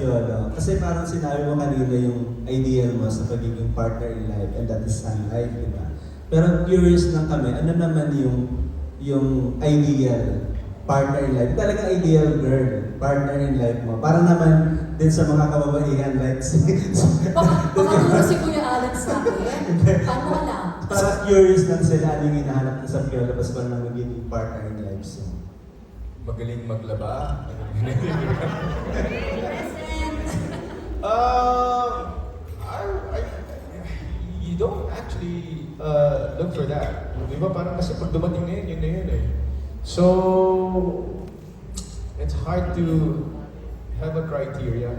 Piolo, kasi parang sinabi mo kanina yung ideal mo sa pagiging partner in life and that is sun life, di ba? Pero curious lang kami, ano naman yung ideal partner in life? Talagang ideal girl, partner in life mo. Para naman din sa mga kababaihan like Baka si Kuya Alex sa akin. Paano alam? para curious lang sila ano yung hinahanap na sa Piolo Pascual ng magiging partner in life. So, Magaling maglaba. Present. I, you don't actually look for that. Di ba? Parang kasi pag dumating na yun na yun eh. So, it's hard to have a criteria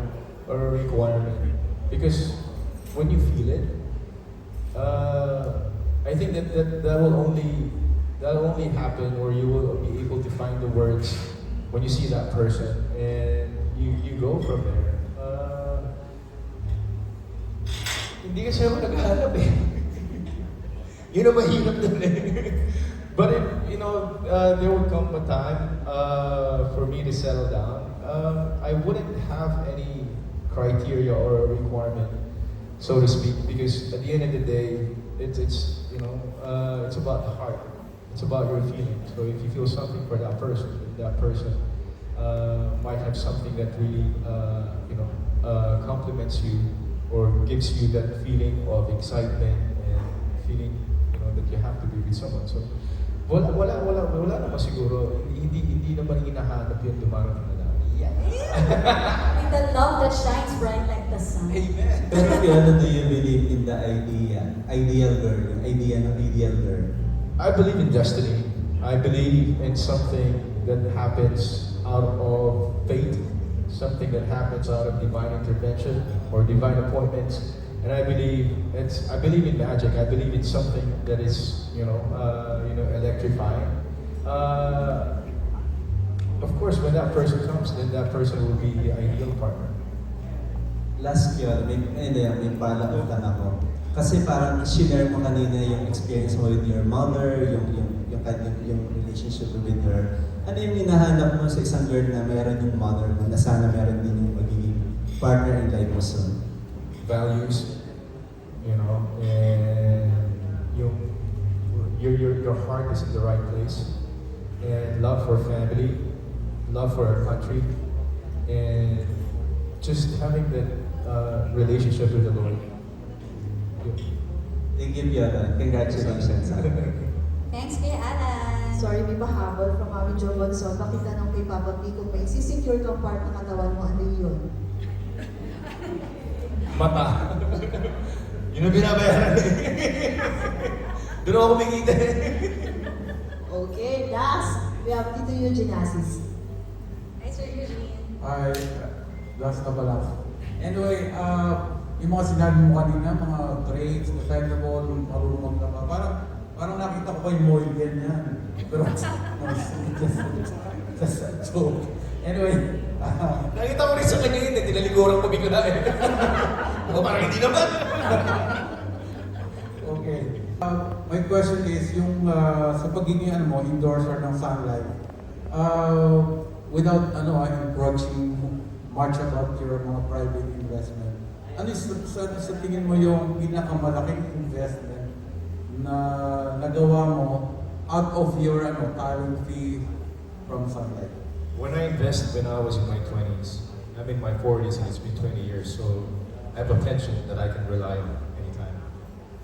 or a requirement. Because when you feel it, I think that will only happen or you will be able to find the words when you see that person and you go from there. Hindi kasi ako naghahanap eh. Yun ang mahirap dun eh. But if, there would come a time for me to settle down. I wouldn't have any criteria or requirement, so to speak, because at the end of the day, it's about the heart. It's about your feelings. So if you feel something for that person, might have something that really, compliments you or gives you that feeling of excitement and feeling, that you have to be with someone. So wala naman siguro. Hindi naman hinahanap yung dumarating na lang. Yeah. With the love that shines bright like the sun. Amen. pero Piolo, do you believe in the ideal girl, yung idea ng ideal girl? I believe in destiny. I believe in something that happens out of fate, something that happens out of divine intervention or divine appointments. And I believe in magic. I believe in something that is, electrifying. Of course, when that person comes, then that person will be the ideal partner. Last year, may follow-up lang ako. Kasi parang share mo kanina yung experience mo with your mother, yung relationship with her. Ano yung hinahanap mo sa isang girl na meron yung mother mo, na sana meron din yung magiging partner in life mo soon? Values, and your heart is in the right place, and love for family, love for our country, and just having that relationship with the Lord. Thank you, Piolo. Congratulations. Thanks, Kuya Alex. Sorry, may pahabol from Mami Jo Bonson. Pakitanong kay Papa P kung may sisecure kang part ng katawan mo, ano yun? Mata. Yun ang binabayaran. Doon ako kumikita. Okay, last, we have Tito Eugene Asis. Hi, Sir Eugene. Ay, last na pala. Anyway, yung mga sinabi mo kanina, mga traits, dependable, marunong maglaba, parang nakita ko pa yung Moylian yan. Pero, just a joke. Anyway, Nakita ko rin sa kanya yun, tinalikuran ko bigla eh. Ako parang hindi naman. okay. My question is, yung sa pagiging endorser ng Sun Life, without encroaching much about your mga private investment, ano sa tingin mo yung pinakamalaking investment na nagawa mo out of your talent fee from Sun Life? When I invest when I was in my 20s, I'm in my 40s and it's been 20 years, so I have a pension that I can rely on anytime.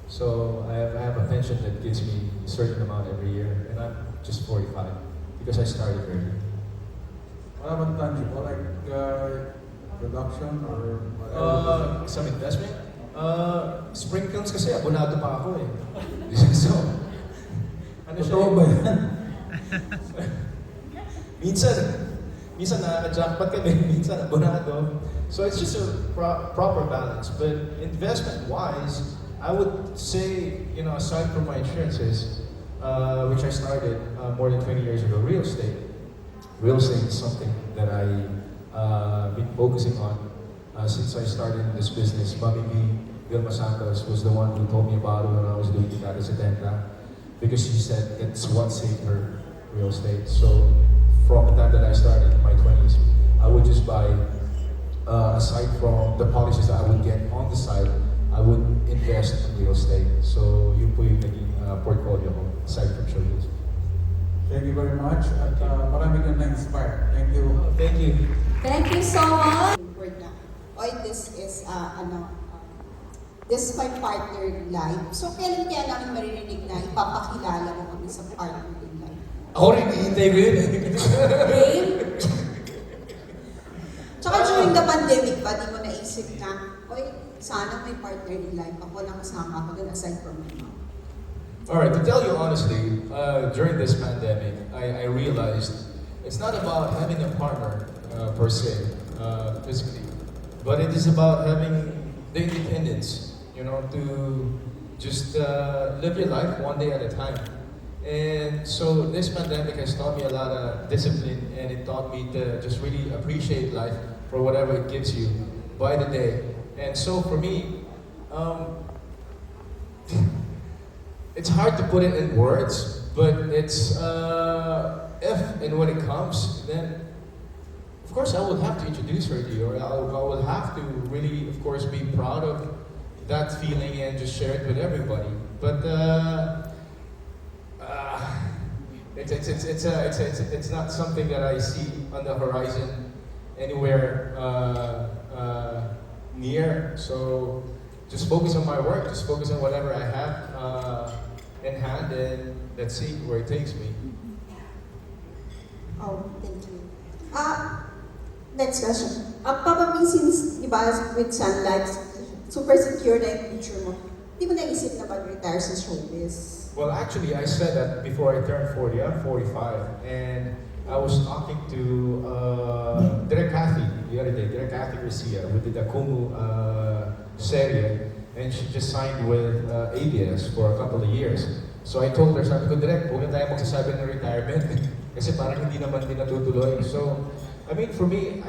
So I have a pension that gives me a certain amount every year, and I'm just 45 because I started early. Wala bang tangible, like production or whatever? Some investment? Sprinkles kasi abonado pa ako eh. So, ano siya? Totoo ba yan? Minsan nakaka-jackpot kami, minsan abonado. So it's just a proper balance. But investment-wise, I would say, aside from my insurances, which I started more than 20 years ago, real estate. Real estate is something that I've been focusing on since I started in this business. Mami B, Vilma Santos, was the one who told me about it when I was doing the Casa because she said it's what saved her real estate. So from the time that I started in my 20s, I would just buy aside from the policies that I would get on the side, I would invest in real estate. So yun po yung naging portfolio ko, aside from showbiz. Thank you very much. At marami kang na-inspire. Thank you. Thank you. Thank you so much. Word na, oy, this is, this is my partner in life. So, kailan kaya namin maririnig na ipapakilala mo kami sa partner in life? Ako rin, hihintay ko yun. Game. Tsaka during the pandemic ba, di mo naisip na, oy, sana may partner in life. Ako lang kasama ako dun aside from my mom. Alright, to tell you honestly, during this pandemic, I realized it's not about having a partner per se, physically, but it is about having the independence, you know, to just live your life one day at a time. And so this pandemic has taught me a lot of discipline, and it taught me to just really appreciate life for whatever it gives you by the day. And so for me, it's hard to put it in words, but it's if and when it comes, then of course I will have to introduce her to you, or I will have to really, of course, be proud of that feeling and just share it with everybody. But it's not something that I see on the horizon anywhere near. So just focus on my work, just focus on whatever I have in hand, and let's see where it takes me. Oh, thank you. Next question. Papa, since, di ba, with Sun Life, super secure na yung future mo, di mo naisip na mag-retire sa showbiz? Well, actually, I said that before I turned 40. I'm 45, and I was talking to Direk Cathy the other day, Direk Cathy Garcia, who did the Kumu serie, and she just signed with ABS for a couple of years. So I told her, sabi ko, Direk, huwag na tayo magsasabi ng retirement kasi parang hindi naman din natutuloy. So, I mean, for me,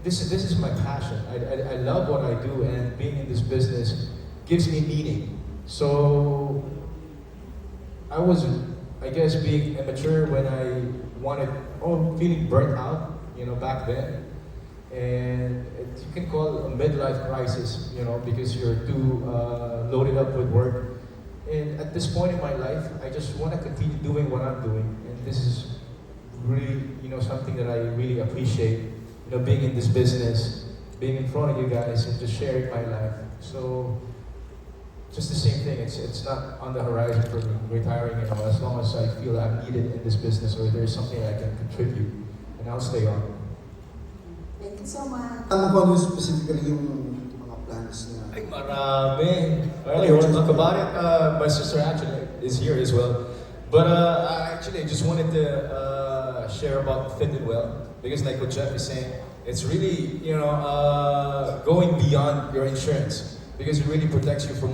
this is my passion. I love what I do, and being in this business gives me meaning. So, I was, I guess, being immature when I feeling burnt out, you know, back then. And you can call it a midlife crisis, you know, because you're too loaded up with work. And at this point in my life, I just want to continue doing what I'm doing. And this is really, you know, something that I really appreciate, you know, being in this business, being in front of you guys, and just sharing my life. So, just the same thing. It's not on the horizon for me retiring, you know, as long as I feel I'm needed in this business or there's something I can contribute, and I'll stay on. Thank you so much. Ano po specifically yung mga plans niya? Ay, marami. Well, you want to talk about it? My sister actually is here as well. But I just wanted to share about Fit and Well, because like what Jeff is saying, it's really, you know, going beyond your insurance, because it really protects you from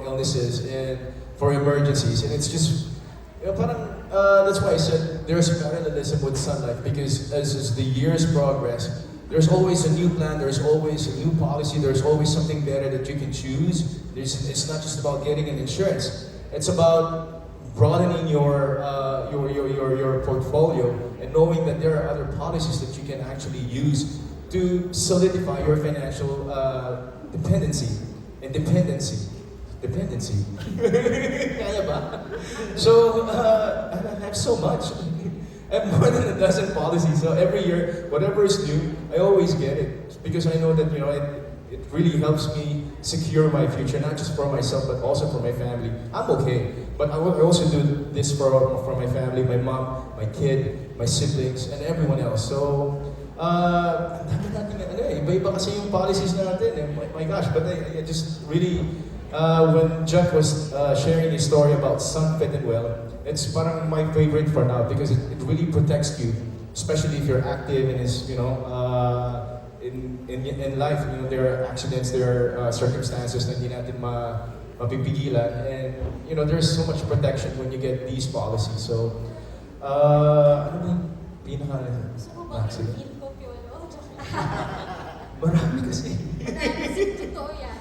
illnesses and for emergencies. And it's just, you know, parang, that's why I said there's parallelism with Sun Life, because as the years progress, there's always a new plan, there's always a new policy, there's always something better that you can choose. It's not just about getting an insurance, it's about broadening your portfolio and knowing that there are other policies that you can actually use to solidify your financial dependency. Kaya ba? So, I have so much. I have more than a dozen policies. So every year, whatever is new, I always get it. Because I know that, you know, it really helps me secure my future, not just for myself, but also for my family. I'm okay. But I also do this for my family, my mom, my kid, my siblings, and everyone else. So, iba-iba kasi yung policies natin. My gosh, but I just really, when Jeff was sharing his story about Sun Fit and Well, it's parang my favorite for now, because it really protects you, especially if you're active and is, you know, in life, you know, there are accidents, there are circumstances na hindi natin mapipigilan, and you know, there's so much protection when you get these policies. So, ano ba yung Gusto mo ba accident? feel ko, Piolo? Marami kasi. Totoo yan.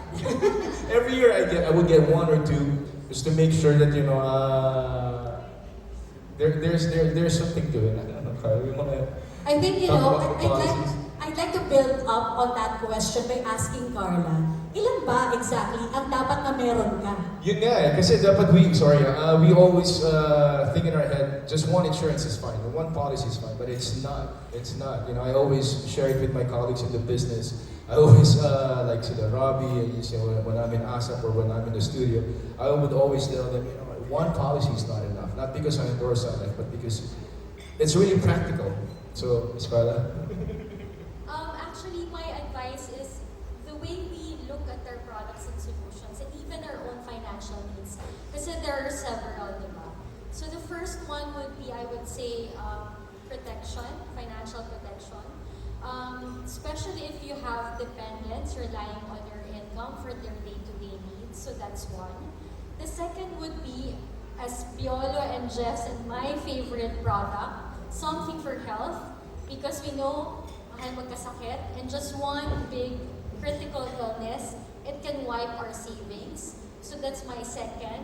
Every year I would get one or two, just to make sure that, you know, there's something to it. I don't know, yung mga I think, you know, Talk about I'd I'd like to build up on that question by asking Carla, ilan ba exactly ang dapat na meron ka? Yun nga eh, kasi dapat we always think in our head, just one insurance is fine, one policy is fine, but it's not. It's not. You know, I always share it with my colleagues in the business. I always, like sila Robbie, when I'm in ASAP or when I'm in the studio, I would always tell them, you know, one policy is not enough. Not because I endorse Sun Life, but because it's really practical. So, Ms. Carla? Actually, my advice is the way we look at our products and solutions and even our own financial needs. Kasi there are several, di ba? So the first one would be, I would say, protection, financial protection. Especially if you have dependents relying on your income for their day-to-day needs. So that's one. The second would be, as Piolo and Jeff's and my favorite product, something for health, because we know mahal magkasakit, and just one big critical illness, it can wipe our savings. So that's my second.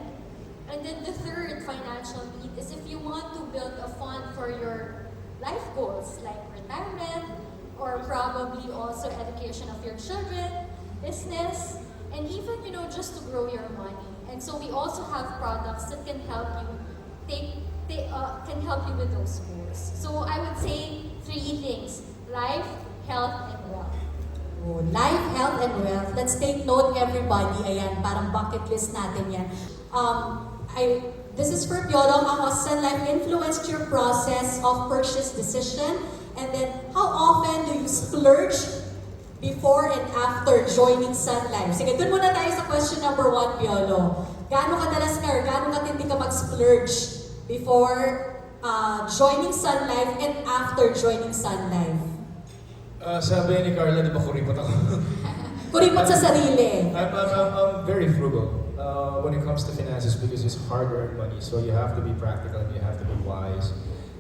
And then the third financial need is if you want to build a fund for your life goals, like retirement, or probably also education of your children, business, and even, you know, just to grow your money. And so we also have products that can help you can help you with those goals. So I would say 3 things: life, health, and wealth. Oh, life, health, and wealth. Let's take note, everybody. Ayan, parang bucket list natin yan. This is for Piolo. How Sun Life influenced your process of purchase decision? And then, how often do you splurge before and after joining Sun Life? Sige, dun muna tayo sa question number 1, Piolo. Gaano kadalas ka or gaano katindi ka mag-splurge before joining Sun Life and after joining Sun Life? Sabi ni Carla, di ba kuripot ako? Kuripot sa sarili. I'm very frugal when it comes to finances because it's hard-earned money. So you have to be practical and you have to be wise.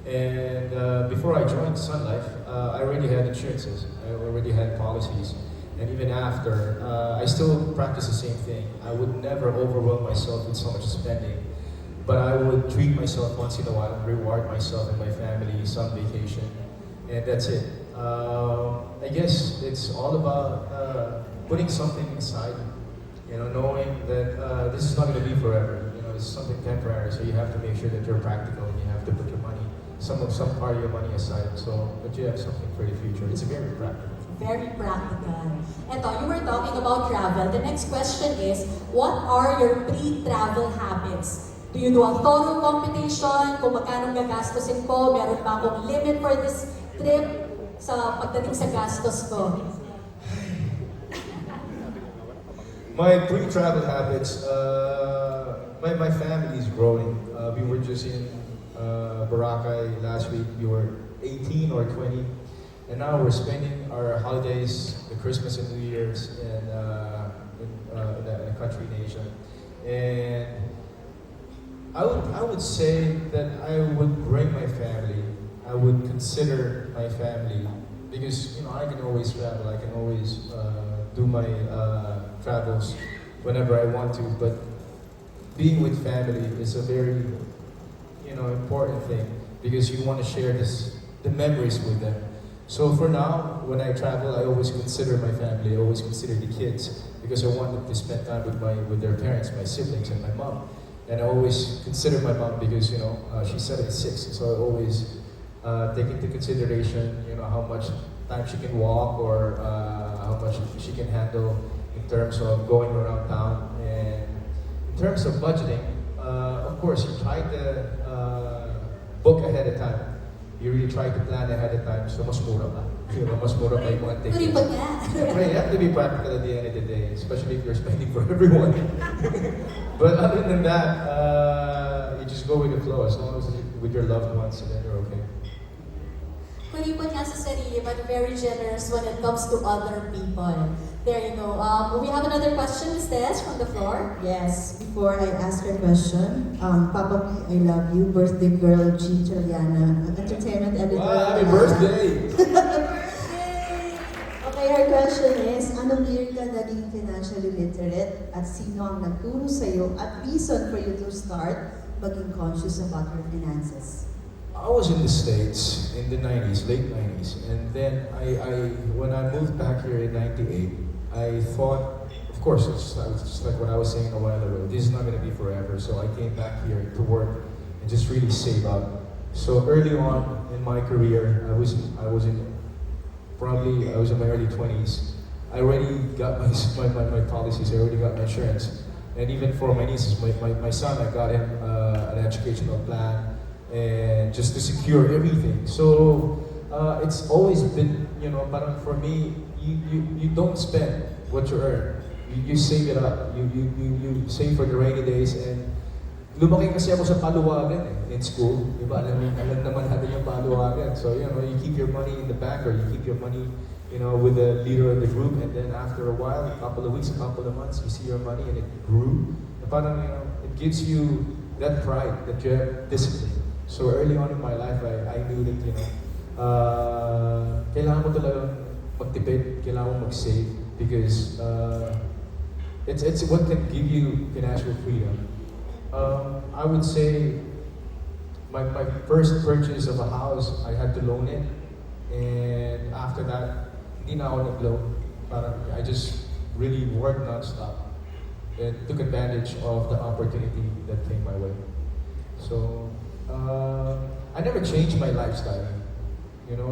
And before I joined Sun Life, I already had insurances. I already had policies. And even after, I still practice the same thing. I would never overwhelm myself with so much spending. But I would treat myself once in a while, reward myself and my family, some vacation. And that's it. I guess it's all about putting something aside. You know, knowing that this is not going to be forever. You know, it's something temporary. So you have to make sure that you're practical and you have to put your money, some part of your money aside. So that you have something for the future. It's very practical. Very practical. Eto, you were talking about travel. The next question is, what are your pre-travel habits? Do you do a thorough computation? Kung magkano gagastusin ko? Meron ba akong limit for this trip sa pagdating sa gastos ko? My pre-travel habits, my family is growing. We were just in Boracay last week. We were 18 or 20. And now we're spending our holidays, the Christmas and New Year's in a country in Asia. And I would say that I would bring my family. I would consider my family because, you know, I can always travel. I can always do my travels whenever I want to. But being with family is a very, you know, important thing because you want to share the memories with them. So for now, when I travel, I always consider my family. I always consider the kids because I want them to spend time with their parents, my siblings, and my mom. And I always consider my mom because, you know, she's 76, so I always take into consideration, you know, how much time she can walk or how much she can handle in terms of going around town. And in terms of budgeting, of course, you try to book ahead of time. You really try to plan ahead of time, so mas mura pa. You know, mas mura pa yung mga tickets. Kuripot nga. Right, you have to be practical at the end of the day, especially if you're spending for everyone. But other than that, you just go with the flow as long as you're with your loved ones, and then you're okay. Kuripot nga sa sarili, but very generous when it comes to other people. There you go. We have another question, Ms. Tess, from the floor. Yes, before I ask her question, Papa P, I love you, birthday girl G. Chaliana, entertainment editor. Wow, happy birthday! Okay, her question is, anong year ka naging financially literate at sino ang nagturo sa'yo at reason for you to start maging conscious about your finances? I was in the States in the 90s, late 90s, and then when I moved back here in 98, I thought, of course, it's just like what I was saying a while ago, this is not going to be forever, so I came back here to work and just really save up. So early on in my career, I was in my early 20s. I already got my policies, I already got my insurance. And even for my nieces, my son, I got him an educational plan, and just to secure everything. So it's always been, parang for me, you don't spend what you earn. You save it up. You save for the rainy days. And lumaki kasi ako sa paluwagan in school. Diba? Alam naman natin yung paluwagan. So, you keep your money in the bank, or you keep your money, with the leader of the group, and then after a while, a couple of weeks, a couple of months, you see your money and it grew. And parang, it gives you that pride that you have discipline. So early on in my life, I knew that, kailangan mo talagang magtipid, kailangan mo mag-save, because it's what can give you financial freedom. I would say my first purchase of a house, I had to loan it, and after that, hindi na ako nag-loan. Parang I just really worked non-stop and took advantage of the opportunity that came my way. So I never changed my lifestyle,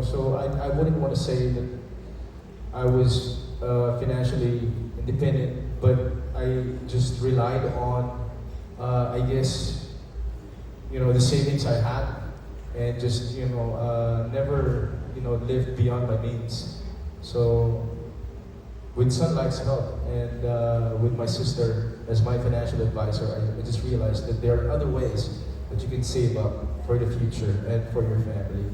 so I wouldn't want to say that I was financially independent, but I just relied on, I guess, the savings I had, and just, never, lived beyond my means. So with Sun Life's help, and with my sister as my financial advisor, I just realized that there are other ways that you can save up for the future and for your family.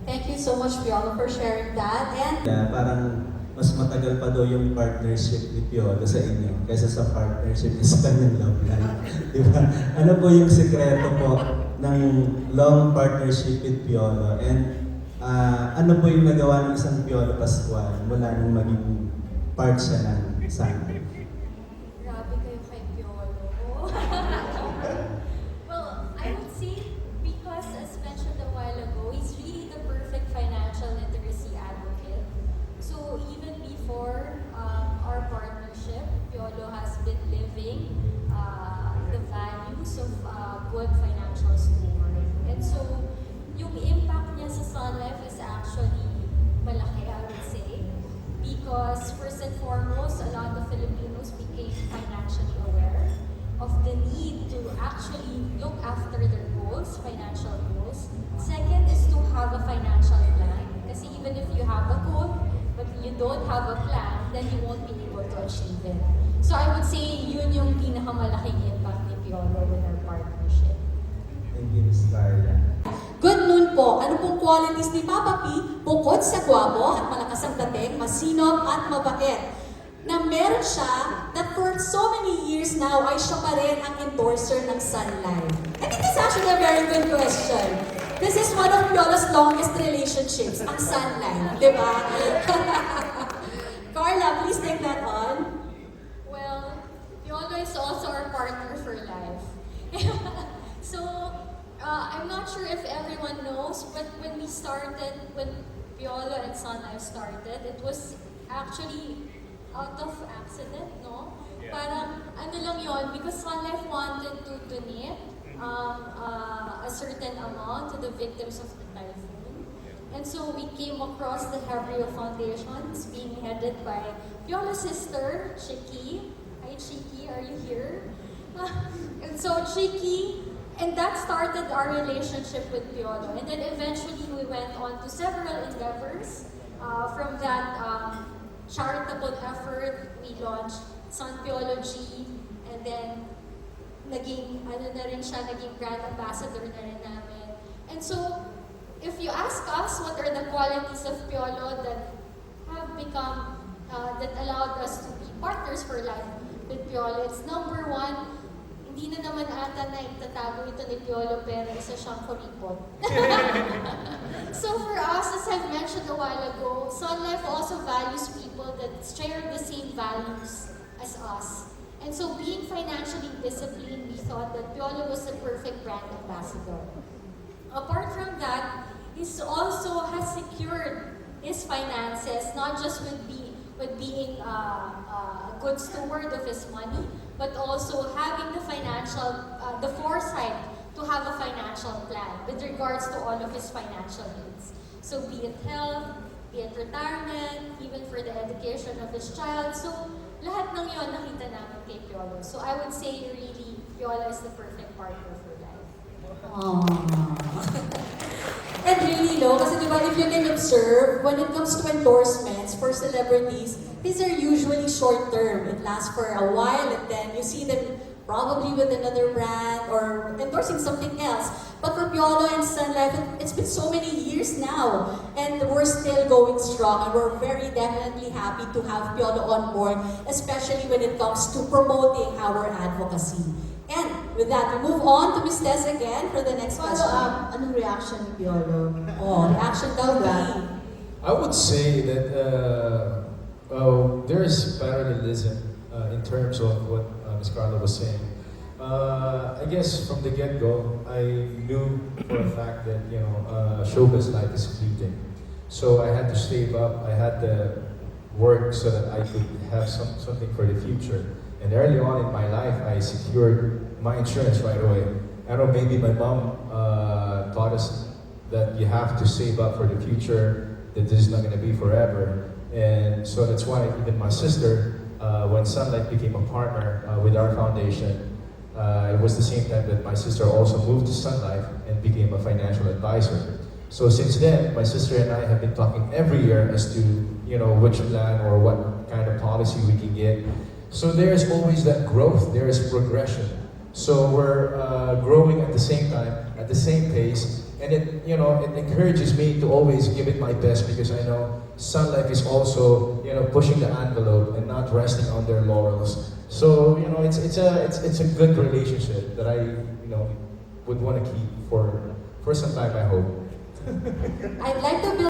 Thank you so much, Piolo, for sharing that. And Parang mas matagal pa daw yung partnership ni Piolo sa inyo kaysa sa partnership ni sa kanyang love life. Di ba? Ano po yung sekreto po ng long partnership with Piolo? And ano po yung nagawa ng isang Piolo Pascual mula nung maging part siya ng Sana? Grabe kayo kay Piolo. Well, I would say, because as mentioned a while ago, he's really the perfect financial literacy advocate. So even before our partnership, Piolo has been living the values of good financial steward. And so yung impact niya sa Sun Life is actually malaki, I would say. Because first and foremost, a lot of Filipinos became financially aware of the need to actually look after their goals, financial goals. Second is to have a financial plan. Kasi even if you have a goal, but you don't have a plan, then you won't be able to achieve it. So I would say yun yung pinakamalaking impact ni Piolo with our partnership. Thank you, Ms. Carla. good noon po. Ano pong qualities ni Papa P bukod sa gwapo at malakas ang dating, masinop at mabait? Na meron siya that for so many years now ay siya pa rin ang endorser ng Sun Life. I think this is actually a very good question. This is one of Piolo's longest relationships, ang Sun Life, di ba? Carla, please take that on. Well, Piolo is also our partner for life. So, I'm not sure if everyone knows, but when Piolo and Sun Life started, it was actually out of accident, no? Yeah. Parang, ano lang yon, because Sun Life wanted to donate a certain amount to the victims of the typhoon. And so we came across the Hebrew Foundation. It's being headed by Piolo's sister, Chiki. Hi, Chiki, are you here? And so Chiki, and that started our relationship with Piolo. And then eventually we went on to several endeavors. From that charitable effort, we launched San Piology, and then naging brand ambassador na rin namin. And so, if you ask us what are the qualities of Piolo that have become, that allowed us to be partners for life with Piolo, it's number one, hindi na naman ata na itatago ito ni Piolo, pero isa siyang kuripot. So for us, as I've mentioned a while ago, Sun Life also values people that share the same values as us. And so being financially disciplined, we thought that Piolo was the perfect brand ambassador. apart from that, he's also has secured his finances, not just with being a good steward of his money, but also having the foresight to have a financial plan with regards to all of his financial needs. So be it health, be it retirement, even for the education of his child. So lahat ng yon nakita namin kay Piolo. So I would say really, Piolo is the perfect partner for life. And really, no, kasi diba, if you can observe, when it comes to endorsements for celebrities, these are usually short-term. It lasts for a while and then you see them probably with another brand or endorsing something else. But for Piolo and Sun Life, it's been so many years now and we're still going strong and we're very definitely happy to have Piolo on board, especially when it comes to promoting our advocacy. And with that, we move on to Ms. Tess again for the next question. Follow-up, anong reaction ni Piolo? Oh, reaction daw ba? I would say that there is parallelism in terms of what Ms. Carla was saying. I guess from the get-go, I knew for a fact that showbiz life is fleeting. So I had to save up. I had to work so that I could have something for the future. And early on in my life, I secured my insurance right away. I don't know, maybe my mom taught us that you have to save up for the future, that this is not going to be forever. And so that's why even my sister, when Sunlight became a partner with our foundation, it was the same time that my sister also moved to Sun Life and became a financial advisor. So since then, my sister and I have been talking every year as to which plan or what kind of policy we can get. So there's always that growth, there is progression. So we're growing at the same time, at the same pace, and it encourages me to always give it my best because I know Sun Life is also pushing the envelope and not resting on their laurels. So it's a good relationship that I would want to keep for some time, I hope. I'd like to build